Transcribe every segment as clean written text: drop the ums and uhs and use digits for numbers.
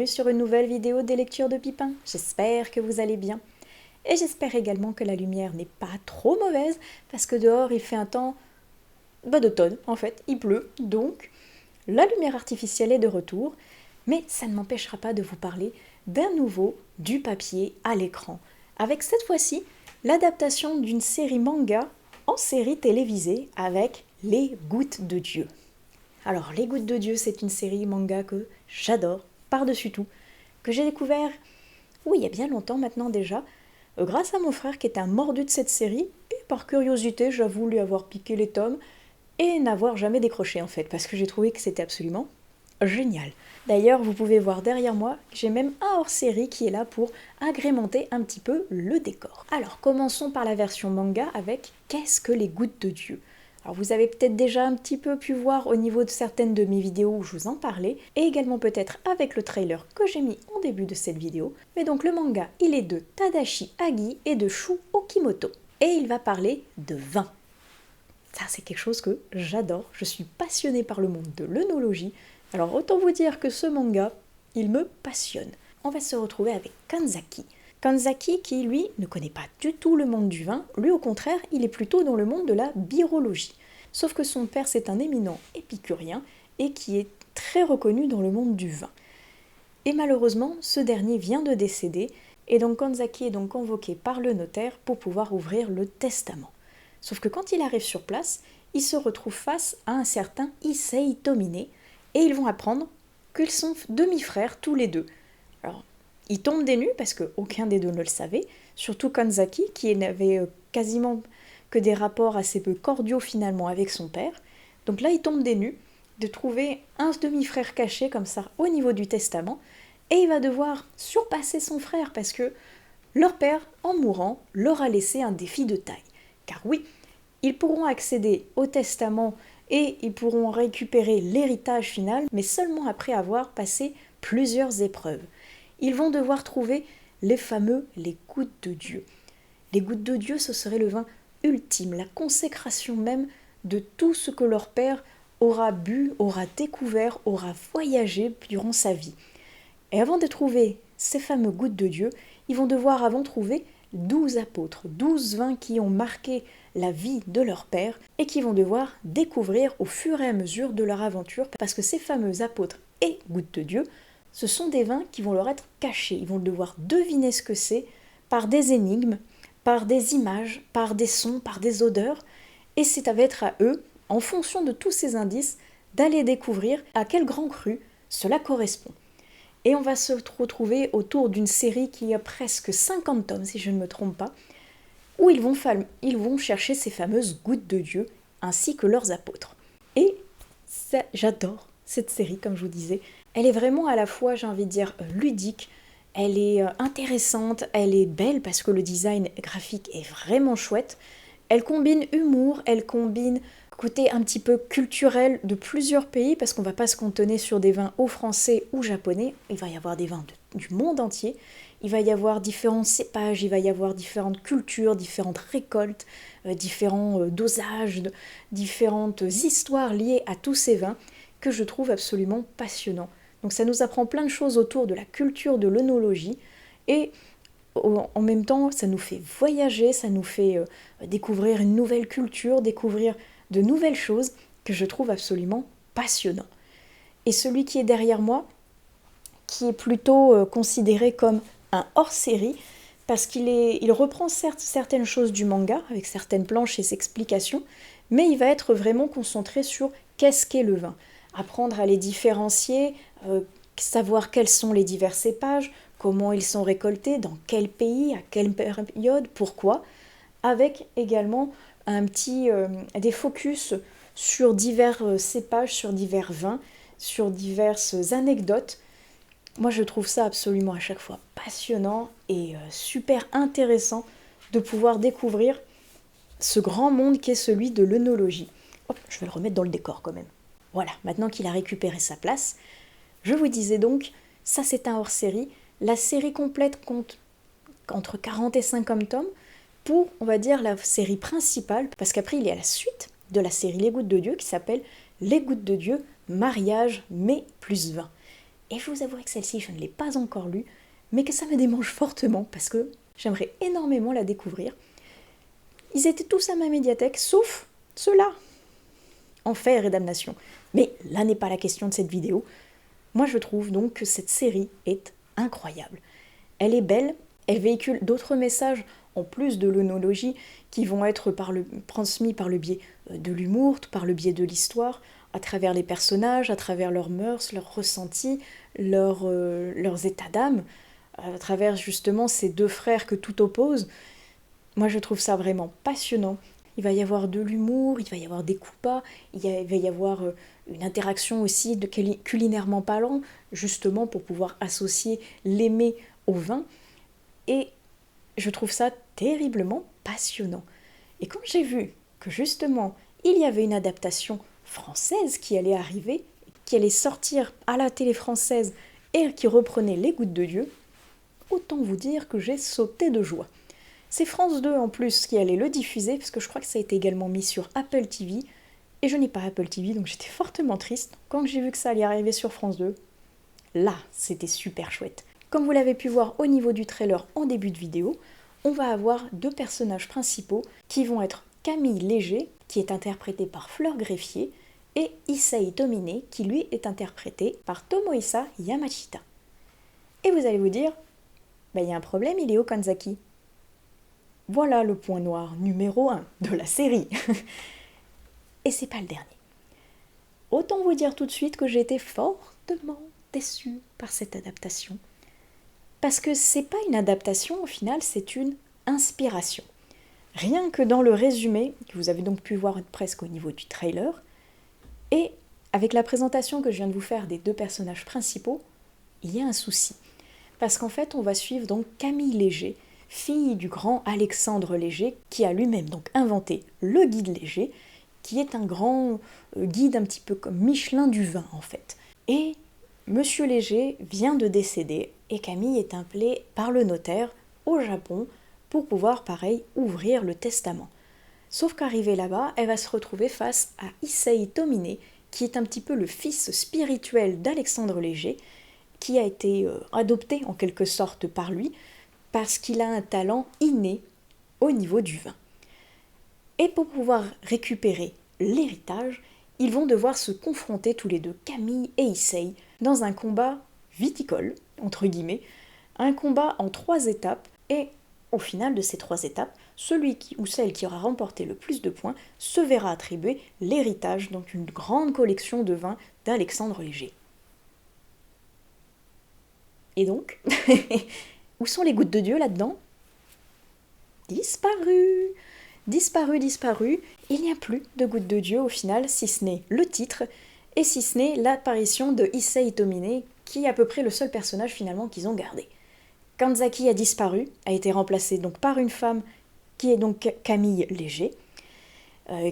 bienvenue sur une nouvelle vidéo des lectures de Pipin. J'espère que vous allez bien. Et j'espère également que la lumière n'est pas trop mauvaise, parce que dehors il fait un temps d'automne en fait, il pleut, donc la lumière artificielle est de retour, mais ça ne m'empêchera pas de vous parler d'un nouveau du papier à l'écran, avec cette fois-ci l'adaptation d'une série manga en série télévisée avec Les Gouttes de Dieu. Alors, Les Gouttes de Dieu, c'est une série manga que j'adore, par-dessus tout, que j'ai découvert, oui, il y a bien longtemps maintenant déjà, grâce à mon frère qui est un mordu de cette série, et par curiosité, j'avoue lui avoir piqué les tomes, et n'avoir jamais décroché en fait, parce que j'ai trouvé que c'était absolument génial. D'ailleurs, vous pouvez voir derrière moi, j'ai même un hors-série qui est là pour agrémenter un petit peu le décor. Alors, commençons par la version manga avec Qu'est-ce que les Gouttes de Dieu ? Alors vous avez peut-être déjà un petit peu pu voir au niveau de certaines de mes vidéos où je vous en parlais, et également peut-être avec le trailer que j'ai mis en début de cette vidéo. Mais donc le manga, il est de Tadashi Agi et de Shu Okimoto. Et il va parler de vin. Ça c'est quelque chose que j'adore, je suis passionnée par le monde de l'œnologie. Alors autant vous dire que ce manga, il me passionne. On va se retrouver avec Kanzaki. Kanzaki qui, lui, ne connaît pas du tout le monde du vin, lui au contraire, il est plutôt dans le monde de la birologie. Sauf que son père, c'est un éminent épicurien et qui est très reconnu dans le monde du vin. Et malheureusement, ce dernier vient de décéder, et donc Kanzaki est donc convoqué par le notaire pour pouvoir ouvrir le testament. Sauf que quand il arrive sur place, il se retrouve face à un certain Issei Tomine, et ils vont apprendre qu'ils sont demi-frères tous les deux. Alors, ils tombent des nues parce qu'aucun des deux ne le savait, surtout Kanzaki qui n'avait quasiment que des rapports assez peu cordiaux finalement avec son père. Donc là, il tombe des nues de trouver un demi-frère caché comme ça au niveau du testament, et il va devoir surpasser son frère parce que leur père, en mourant, leur a laissé un défi de taille. Car oui, ils pourront accéder au testament et ils pourront récupérer l'héritage final, mais seulement après avoir passé plusieurs épreuves. Ils vont devoir trouver les gouttes de Dieu. Les gouttes de Dieu, ce serait le vin ultime, la consécration même de tout ce que leur père aura bu, aura découvert, aura voyagé durant sa vie. Et avant de trouver ces fameux gouttes de Dieu, ils vont devoir avant trouver 12 apôtres, 12 vins qui ont marqué la vie de leur père et qui vont devoir découvrir au fur et à mesure de leur aventure, parce que ces fameux apôtres et gouttes de Dieu, ce sont des vins qui vont leur être cachés. Ils vont devoir deviner ce que c'est par des énigmes, par des images, par des sons, par des odeurs. Et c'est à être à eux, en fonction de tous ces indices, d'aller découvrir à quel grand cru cela correspond. Et on va se retrouver autour d'une série qui a presque 50 tomes, si je ne me trompe pas, où ils vont chercher ces fameuses gouttes de Dieu, ainsi que leurs apôtres. Et ça, j'adore cette série, comme je vous disais. Elle est vraiment à la fois, j'ai envie de dire, ludique, elle est intéressante, elle est belle parce que le design graphique est vraiment chouette. Elle combine humour, elle combine côté un petit peu culturel de plusieurs pays, parce qu'on ne va pas se cantonner sur des vins ou français ou japonais, il va y avoir des vins du monde entier, il va y avoir différents cépages, il va y avoir différentes cultures, différentes récoltes, différents dosages, différentes histoires liées à tous ces vins que je trouve absolument passionnants. Donc ça nous apprend plein de choses autour de la culture de l'œnologie, et en même temps ça nous fait voyager, ça nous fait découvrir une nouvelle culture, découvrir de nouvelles choses que je trouve absolument passionnant. Et celui qui est derrière moi, qui est plutôt considéré comme un hors-série, parce il reprend certaines choses du manga, avec certaines planches et ses explications, mais il va être vraiment concentré sur qu'est-ce qu'est le vin. Apprendre à les différencier, savoir quels sont les divers cépages, comment ils sont récoltés, dans quel pays, à quelle période, pourquoi, avec également des focus sur divers cépages, sur divers vins, sur diverses anecdotes. Moi je trouve ça absolument à chaque fois passionnant et super intéressant de pouvoir découvrir ce grand monde qui est celui de l'œnologie. Hop, je vais le remettre dans le décor quand même. Voilà, maintenant qu'il a récupéré sa place, je vous disais donc, ça c'est un hors-série. La série complète compte entre 40 et 50 tomes pour, on va dire, la série principale, parce qu'après il y a la suite de la série Les Gouttes de Dieu qui s'appelle Les Gouttes de Dieu, mariage, mais plus vin. Et je vous avouerai que celle-ci, je ne l'ai pas encore lue, mais que ça me démange fortement parce que j'aimerais énormément la découvrir. Ils étaient tous à ma médiathèque, sauf ceux-là. Enfer et damnation. Mais là n'est pas la question de cette vidéo. Moi je trouve donc que cette série est incroyable. Elle est belle, elle véhicule d'autres messages en plus de l'œnologie qui vont être transmis par le biais de l'humour, par le biais de l'histoire, à travers les personnages, à travers leurs mœurs, leurs ressentis, leurs états d'âme, à travers justement ces deux frères que tout oppose. Moi je trouve ça vraiment passionnant. Il va y avoir de l'humour, il va y avoir des coups bas, il va y avoir une interaction aussi culinairement parlant, justement pour pouvoir associer l'aimé au vin. Et je trouve ça terriblement passionnant. Et quand j'ai vu que justement il y avait une adaptation française qui allait arriver, qui allait sortir à la télé française et qui reprenait Les Gouttes de Dieu, autant vous dire que j'ai sauté de joie. C'est France 2 en plus qui allait le diffuser, parce que je crois que ça a été également mis sur Apple TV, et je n'ai pas Apple TV, donc j'étais fortement triste. Quand j'ai vu que ça allait arriver sur France 2, là, c'était super chouette. Comme vous l'avez pu voir au niveau du trailer en début de vidéo, on va avoir deux personnages principaux qui vont être Camille Léger, qui est interprétée par Fleur Greffier, et Issei Tomine, qui lui est interprété par Tomohisa Yamashita. Et vous allez vous dire, il y a un problème, il est au Kanzaki. Voilà le point noir numéro 1 de la série. Et c'est pas le dernier. Autant vous dire tout de suite que j'ai été fortement déçue par cette adaptation. Parce que c'est pas une adaptation, au final, c'est une inspiration. Rien que dans le résumé, que vous avez donc pu voir presque au niveau du trailer, et avec la présentation que je viens de vous faire des deux personnages principaux, il y a un souci. Parce qu'en fait, on va suivre donc Camille Léger, fille du grand Alexandre Léger, qui a lui-même donc inventé le guide Léger, qui est un grand guide un petit peu comme Michelin du vin en fait. Et Monsieur Léger vient de décéder et Camille est appelée par le notaire au Japon pour pouvoir, pareil, ouvrir le testament. Sauf qu'arrivée là-bas, elle va se retrouver face à Issei Tomine, qui est un petit peu le fils spirituel d'Alexandre Léger, qui a été adopté en quelque sorte par lui, parce qu'il a un talent inné au niveau du vin. Et pour pouvoir récupérer l'héritage, ils vont devoir se confronter tous les deux, Camille et Issei, dans un combat viticole, entre guillemets, un combat en 3 étapes, et au final de ces 3 étapes, celui ou celle qui aura remporté le plus de points se verra attribuer l'héritage, donc une grande collection de vins d'Alexandre Léger. Et donc, où sont les gouttes de Dieu là-dedans ? Disparu, il n'y a plus de gouttes de Dieu au final, si ce n'est le titre, et si ce n'est l'apparition de Issei Tomine, qui est à peu près le seul personnage finalement qu'ils ont gardé. Kanzaki a disparu, a été remplacé donc par une femme qui est donc Camille Léger.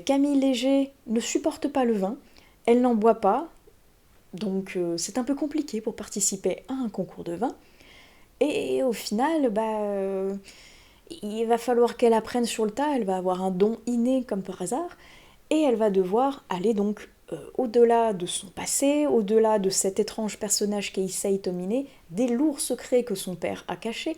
Camille Léger ne supporte pas le vin, elle n'en boit pas, donc c'est un peu compliqué pour participer à un concours de vin. Et au final, il va falloir qu'elle apprenne sur le tas, elle va avoir un don inné comme par hasard, et elle va devoir aller donc au-delà de son passé, au-delà de cet étrange personnage qu'est Issei Tomine, des lourds secrets que son père a cachés.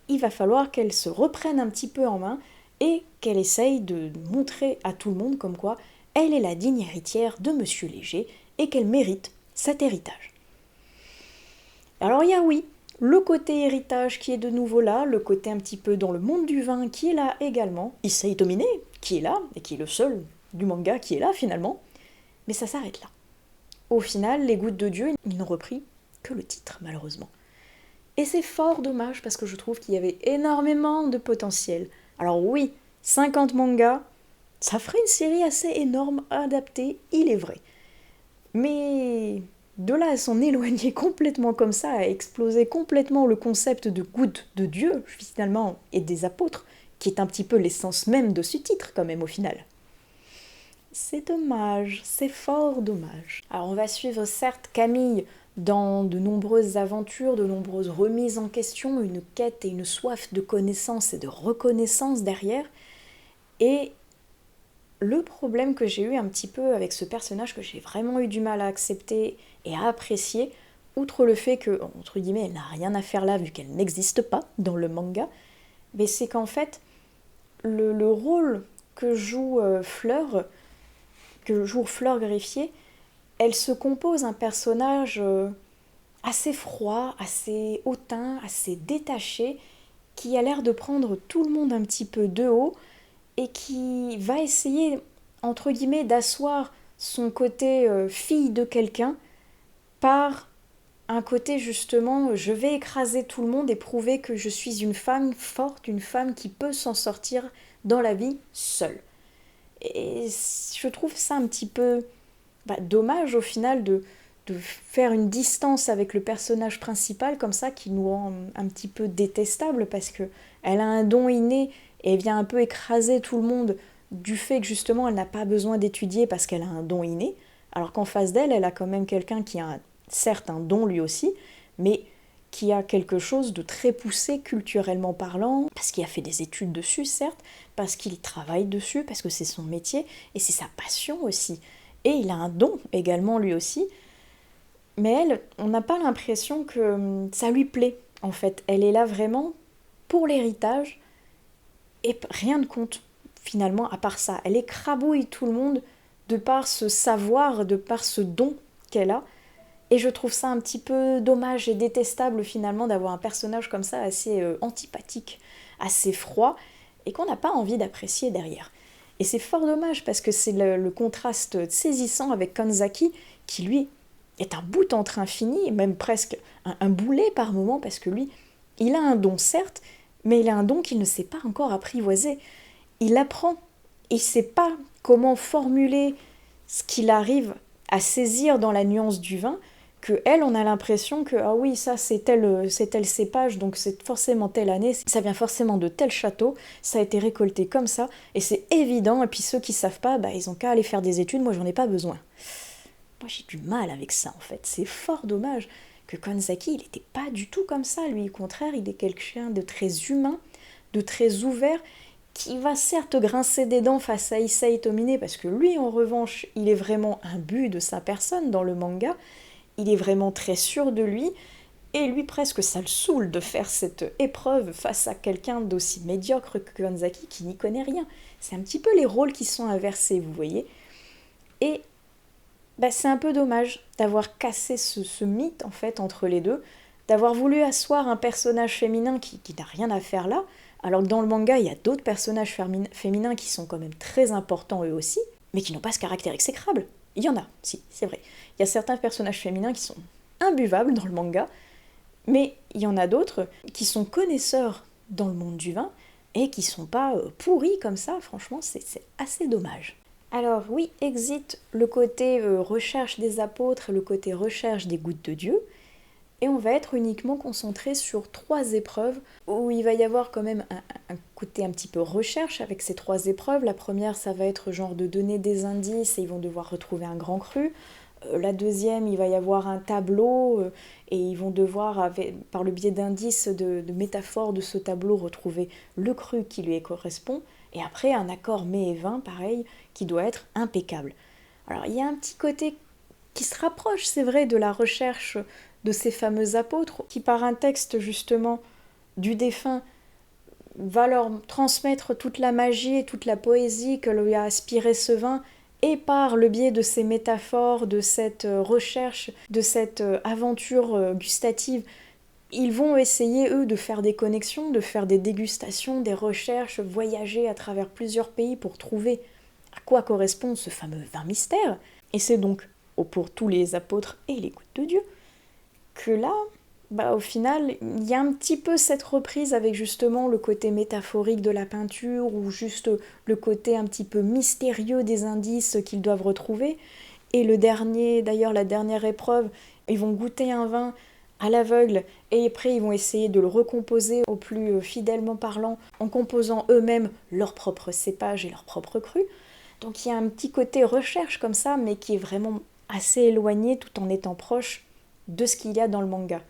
Il va falloir qu'elle se reprenne un petit peu en main et qu'elle essaye de montrer à tout le monde comme quoi elle est la digne héritière de Monsieur Léger et qu'elle mérite cet héritage. Alors il y a le côté héritage qui est de nouveau là, le côté un petit peu dans le monde du vin qui est là également, Issei Tomine qui est là, et qui est le seul du manga qui est là finalement, mais ça s'arrête là. Au final, les Gouttes de Dieu, ils n'ont repris que le titre malheureusement. Et c'est fort dommage parce que je trouve qu'il y avait énormément de potentiel. Alors oui, 50 mangas, ça ferait une série assez énorme adaptée, il est vrai. Mais de là à s'en éloigner complètement comme ça, à exploser complètement le concept de goutte de Dieu, finalement, et des apôtres, qui est un petit peu l'essence même de ce titre quand même au final. C'est dommage, c'est fort dommage. Alors on va suivre certes Camille dans de nombreuses aventures, de nombreuses remises en question, une quête et une soif de connaissance et de reconnaissance derrière. Et le problème que j'ai eu un petit peu avec ce personnage, que j'ai vraiment eu du mal à accepter et à apprécier, outre le fait que, entre guillemets, elle n'a rien à faire là vu qu'elle n'existe pas dans le manga, mais c'est qu'en fait, le rôle que joue Fleur Greffier, elle se compose un personnage assez froid, assez hautain, assez détaché, qui a l'air de prendre tout le monde un petit peu de haut et qui va essayer, entre guillemets, d'asseoir son côté fille de quelqu'un par un côté justement, je vais écraser tout le monde et prouver que je suis une femme forte, une femme qui peut s'en sortir dans la vie seule. Et je trouve ça un petit peu dommage au final de faire une distance avec le personnage principal comme ça qui nous rend un petit peu détestable parce que elle a un don inné et elle vient un peu écraser tout le monde du fait que justement elle n'a pas besoin d'étudier parce qu'elle a un don inné, alors qu'en face d'elle, elle a quand même quelqu'un qui a certes un don lui aussi, mais qui a quelque chose de très poussé culturellement parlant, parce qu'il a fait des études dessus certes, parce qu'il travaille dessus, parce que c'est son métier, et c'est sa passion aussi. Et il a un don également lui aussi, mais elle, on n'a pas l'impression que ça lui plaît en fait. Elle est là vraiment pour l'héritage, et rien ne compte finalement à part ça. Elle écrabouille tout le monde de par ce savoir, de par ce don qu'elle a. Et je trouve ça un petit peu dommage et détestable finalement d'avoir un personnage comme ça assez antipathique, assez froid, et qu'on n'a pas envie d'apprécier derrière. Et c'est fort dommage parce que c'est le contraste saisissant avec Kanzaki, qui lui est un bout entre infini, même presque un boulet par moment, parce que lui, il a un don certes, mais il a un don qu'il ne sait pas encore apprivoiser. Il apprend, il ne sait pas comment formuler ce qu'il arrive à saisir dans la nuance du vin, que elle, on a l'impression que ah oui, ça c'est tel cépage, donc c'est forcément telle année, ça vient forcément de tel château, ça a été récolté comme ça, et c'est évident, et puis ceux qui savent pas, ils ont qu'à aller faire des études, moi j'en ai pas besoin. Moi j'ai du mal avec ça en fait, c'est fort dommage que Kanzaki, il était pas du tout comme ça, lui au contraire, il est quelqu'un de très humain, de très ouvert, qui va certes grincer des dents face à Issei Tomine, parce que lui en revanche, il est vraiment imbu de sa personne dans le manga, il est vraiment très sûr de lui, et lui presque ça le saoule de faire cette épreuve face à quelqu'un d'aussi médiocre que Kanzaki qui n'y connaît rien. C'est un petit peu les rôles qui sont inversés, vous voyez. Et c'est un peu dommage d'avoir cassé ce mythe en fait entre les deux, d'avoir voulu asseoir un personnage féminin qui n'a rien à faire là, alors que dans le manga il y a d'autres personnages féminins qui sont quand même très importants eux aussi, mais qui n'ont pas ce caractère exécrable. Il y en a, si, c'est vrai. Il y a certains personnages féminins qui sont imbuvables dans le manga, mais il y en a d'autres qui sont connaisseurs dans le monde du vin et qui sont pas pourris comme ça, franchement, c'est assez dommage. Alors oui, exit le côté recherche des apôtres et le côté recherche des gouttes de Dieu, et on va être uniquement concentré sur 3 épreuves où il va y avoir quand même un côté un petit peu recherche avec ces 3 épreuves. La première, ça va être genre de donner des indices et ils vont devoir retrouver un grand cru. La deuxième, il va y avoir un tableau et ils vont devoir, par le biais d'indices, de métaphores de ce tableau, retrouver le cru qui lui correspond. Et après, un accord mets et vin, pareil, qui doit être impeccable. Alors, il y a un petit côté qui se rapproche, c'est vrai, de la recherche de ces fameux apôtres, qui par un texte justement du défunt va leur transmettre toute la magie et toute la poésie que lui a aspiré ce vin, et par le biais de ces métaphores, de cette recherche, de cette aventure gustative, ils vont essayer, eux, de faire des connexions, de faire des dégustations, des recherches, voyager à travers plusieurs pays pour trouver à quoi correspond ce fameux vin mystère. Et c'est donc, pour tous les apôtres et les gouttes de Dieu, que là, au final, il y a un petit peu cette reprise avec justement le côté métaphorique de la peinture ou juste le côté un petit peu mystérieux des indices qu'ils doivent retrouver. Et la dernière épreuve, ils vont goûter un vin à l'aveugle et après ils vont essayer de le recomposer au plus fidèlement parlant en composant eux-mêmes leur propre cépage et leur propre cru. Donc il y a un petit côté recherche comme ça, mais qui est vraiment assez éloigné tout en étant proche de ce qu'il y a dans le manga,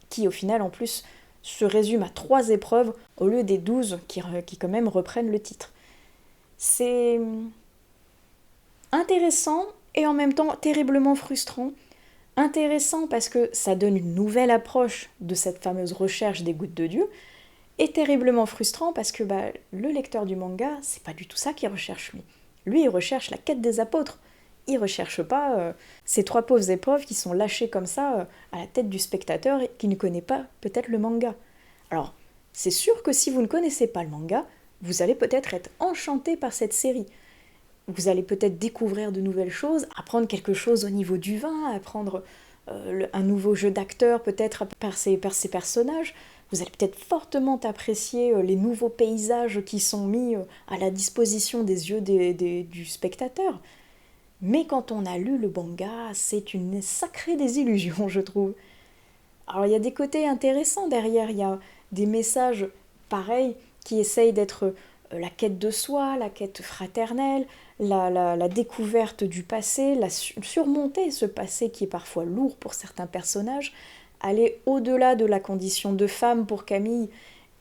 qui au final en plus se résume à 3 épreuves au lieu des 12 qui quand même reprennent le titre. C'est intéressant et en même temps terriblement frustrant Intéressant parce que ça donne une nouvelle approche de cette fameuse recherche des gouttes de Dieu, et terriblement frustrant parce que le lecteur du manga, c'est pas du tout ça qu'il recherche lui. Lui, il recherche la quête des apôtres. Il recherche pas ces trois pauvres épreuves qui sont lâchées comme ça à la tête du spectateur et qui ne connaît pas peut-être le manga. Alors, c'est sûr que si vous ne connaissez pas le manga, vous allez peut-être être enchanté par cette série. Vous allez peut-être découvrir de nouvelles choses, apprendre quelque chose au niveau du vin, apprendre un nouveau jeu d'acteur peut-être par ces personnages. Vous allez peut-être fortement apprécier les nouveaux paysages qui sont mis à la disposition des yeux du spectateur. Mais quand on a lu le manga, c'est une sacrée désillusion, je trouve. Alors il y a des côtés intéressants derrière, il y a des messages pareils qui essayent d'être la quête de soi, la quête fraternelle, la découverte du passé, surmonter ce passé qui est parfois lourd pour certains personnages, aller au-delà de la condition de femme pour Camille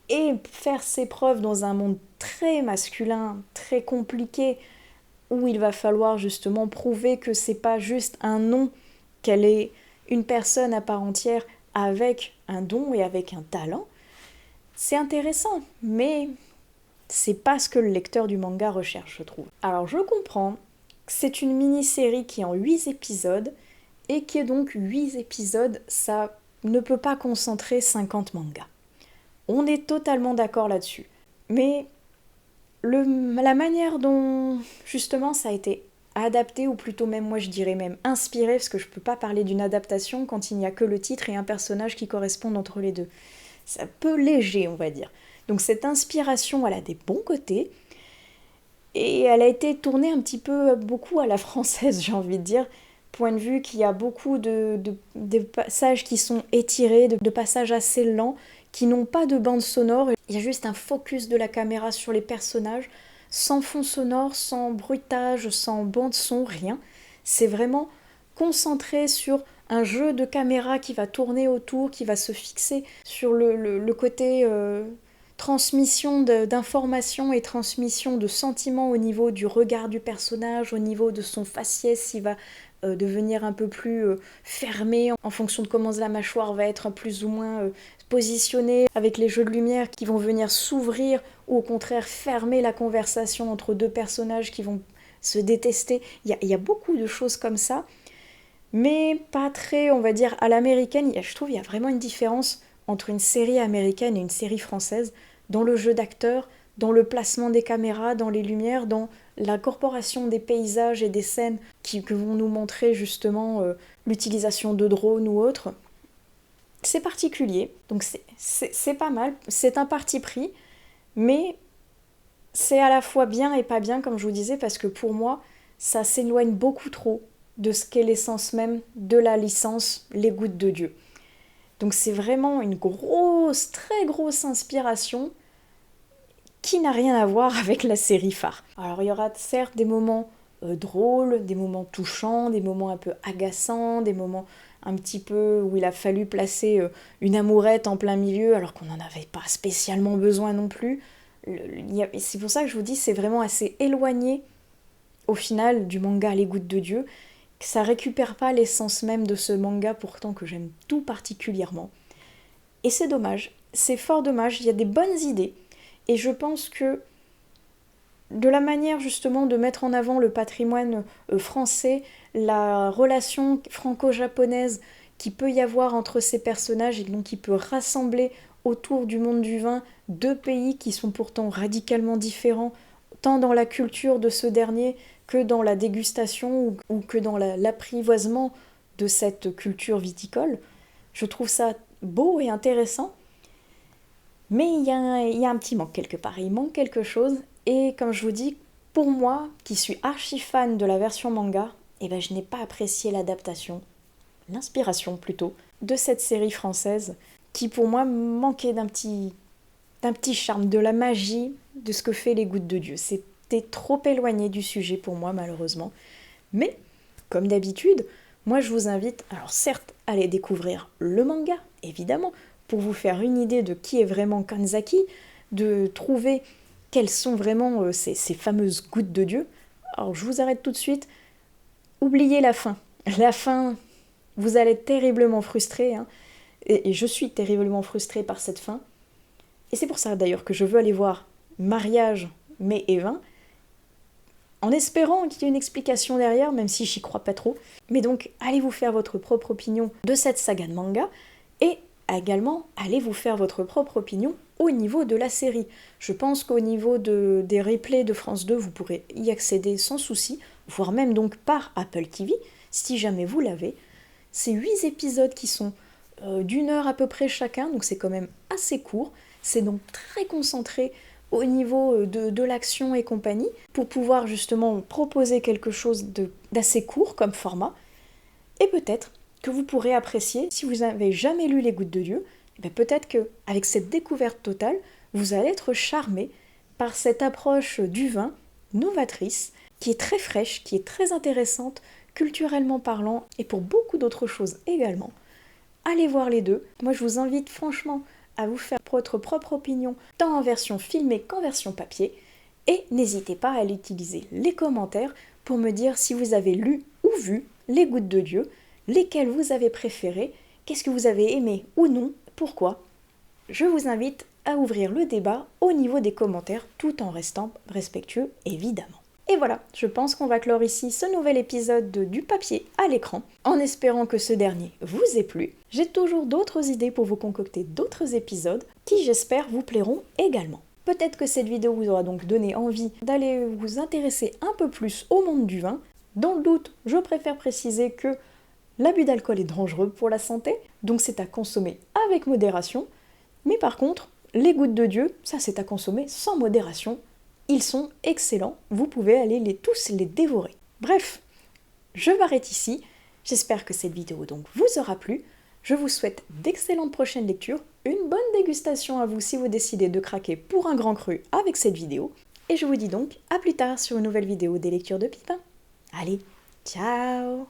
et faire ses preuves dans un monde très masculin, très compliqué, où il va falloir justement prouver que c'est pas juste un nom, qu'elle est une personne à part entière avec un don et avec un talent. C'est intéressant, mais c'est pas ce que le lecteur du manga recherche, je trouve. Alors je comprends que c'est une mini-série qui est en 8 épisodes, et qui est donc 8 épisodes, ça ne peut pas concentrer 50 mangas. On est totalement d'accord là-dessus. Mais la manière dont justement ça a été adapté, ou plutôt même moi je dirais même inspiré, parce que je peux pas parler d'une adaptation quand il n'y a que le titre et un personnage qui correspondent entre les deux. C'est un peu léger, on va dire. Donc cette inspiration, elle a des bons côtés, et elle a été tournée un petit peu beaucoup à la française, j'ai envie de dire, point de vue qu'il y a beaucoup de passages qui sont étirés, de passages assez lents, qui n'ont pas de bande sonore. Il y a juste un focus de la caméra sur les personnages, sans fond sonore, sans bruitage, sans bande son, rien. C'est vraiment concentré sur un jeu de caméra qui va tourner autour, qui va se fixer sur le côté transmission d'informations et transmission de sentiments au niveau du regard du personnage, au niveau de son faciès, s'il va devenir un peu plus fermé en fonction de comment la mâchoire va être plus ou moins positionnée, avec les jeux de lumière qui vont venir s'ouvrir ou au contraire fermer la conversation entre deux personnages qui vont se détester. Il y a beaucoup de choses comme ça, mais pas très, on va dire, à l'américaine. Je trouve qu'il y a vraiment une différence entre une série américaine et une série française dans le jeu d'acteurs, dans le placement des caméras, dans les lumières, dans l'incorporation des paysages et des scènes que vont nous montrer justement l'utilisation de drones ou autres. C'est particulier, donc c'est pas mal, c'est un parti pris, mais c'est à la fois bien et pas bien, comme je vous disais, parce que pour moi, ça s'éloigne beaucoup trop de ce qu'est l'essence même de la licence Les Gouttes de Dieu. Donc c'est vraiment une grosse, très grosse inspiration qui n'a rien à voir avec la série phare. Alors il y aura certes des moments drôles, des moments touchants, des moments un peu agaçants, des moments un petit peu où il a fallu placer une amourette en plein milieu alors qu'on n'en avait pas spécialement besoin non plus. C'est pour ça que je vous dis, c'est vraiment assez éloigné au final du manga Les Gouttes de Dieu, que ça récupère pas l'essence même de ce manga pourtant que j'aime tout particulièrement. Et c'est dommage, c'est fort dommage, il y a des bonnes idées, et je pense que de la manière justement de mettre en avant le patrimoine français, la relation franco-japonaise qui peut y avoir entre ces personnages et donc qui peut rassembler autour du monde du vin deux pays qui sont pourtant radicalement différents, tant dans la culture de ce dernier que dans la dégustation ou que dans l'apprivoisement de cette culture viticole. Je trouve ça beau et intéressant, mais il y a un petit manque quelque part, il manque quelque chose, et comme je vous dis, pour moi, qui suis archi fan de la version manga, je n'ai pas apprécié l'adaptation, l'inspiration de cette série française, qui pour moi manquait d'un petit charme, de la magie de ce que fait Les Gouttes de Dieu. C'était trop éloigné du sujet pour moi, malheureusement. Mais, comme d'habitude, moi je vous invite, alors certes, à aller découvrir le manga, évidemment, pour vous faire une idée de qui est vraiment Kanzaki, de trouver quelles sont vraiment ces fameuses gouttes de Dieu. Alors je vous arrête tout de suite. Oubliez la fin. La fin, Vous allez être terriblement frustré, hein, et je suis terriblement frustrée par cette fin. Et c'est pour ça d'ailleurs que je veux aller voir Mariage, mai et vin, en espérant qu'il y ait une explication derrière, même si j'y crois pas trop. Mais donc, allez vous faire votre propre opinion de cette saga de manga, et également, allez vous faire votre propre opinion au niveau de la série. Je pense qu'au niveau des replays de France 2, vous pourrez y accéder sans souci, voire même donc par Apple TV, si jamais vous l'avez. C'est 8 épisodes qui sont d'1 heure à peu près chacun, donc c'est quand même assez court. C'est donc très concentré au niveau de l'action et compagnie, pour pouvoir justement proposer quelque chose d'assez court comme format, et peut-être que vous pourrez apprécier, si vous n'avez jamais lu Les Gouttes de Dieu, peut-être qu'avec cette découverte totale, vous allez être charmé par cette approche du vin novatrice, qui est très fraîche, qui est très intéressante, culturellement parlant, et pour beaucoup d'autres choses également. Allez voir les deux. Moi, je vous invite franchement à vous faire votre propre opinion, tant en version filmée qu'en version papier, et n'hésitez pas à aller utiliser les commentaires pour me dire si vous avez lu ou vu Les Gouttes de Dieu, lesquels vous avez préférés, qu'est-ce que vous avez aimé ou non, pourquoi. Je vous invite à ouvrir le débat au niveau des commentaires, tout en restant respectueux évidemment. Et voilà, je pense qu'on va clore ici ce nouvel épisode de Du papier à l'écran, en espérant que ce dernier vous ait plu. J'ai toujours d'autres idées pour vous concocter d'autres épisodes, qui j'espère vous plairont également. Peut-être que cette vidéo vous aura donc donné envie d'aller vous intéresser un peu plus au monde du vin. Dans le doute, je préfère préciser que l'abus d'alcool est dangereux pour la santé, donc c'est à consommer avec modération. Mais par contre, les Gouttes de Dieu, ça c'est à consommer sans modération. Ils sont excellents, vous pouvez aller tous les dévorer. Bref, je m'arrête ici. J'espère que cette vidéo donc vous aura plu. Je vous souhaite d'excellentes prochaines lectures, une bonne dégustation à vous si vous décidez de craquer pour un grand cru avec cette vidéo. Et je vous dis donc à plus tard sur une nouvelle vidéo des lectures de Pipin. Allez, ciao!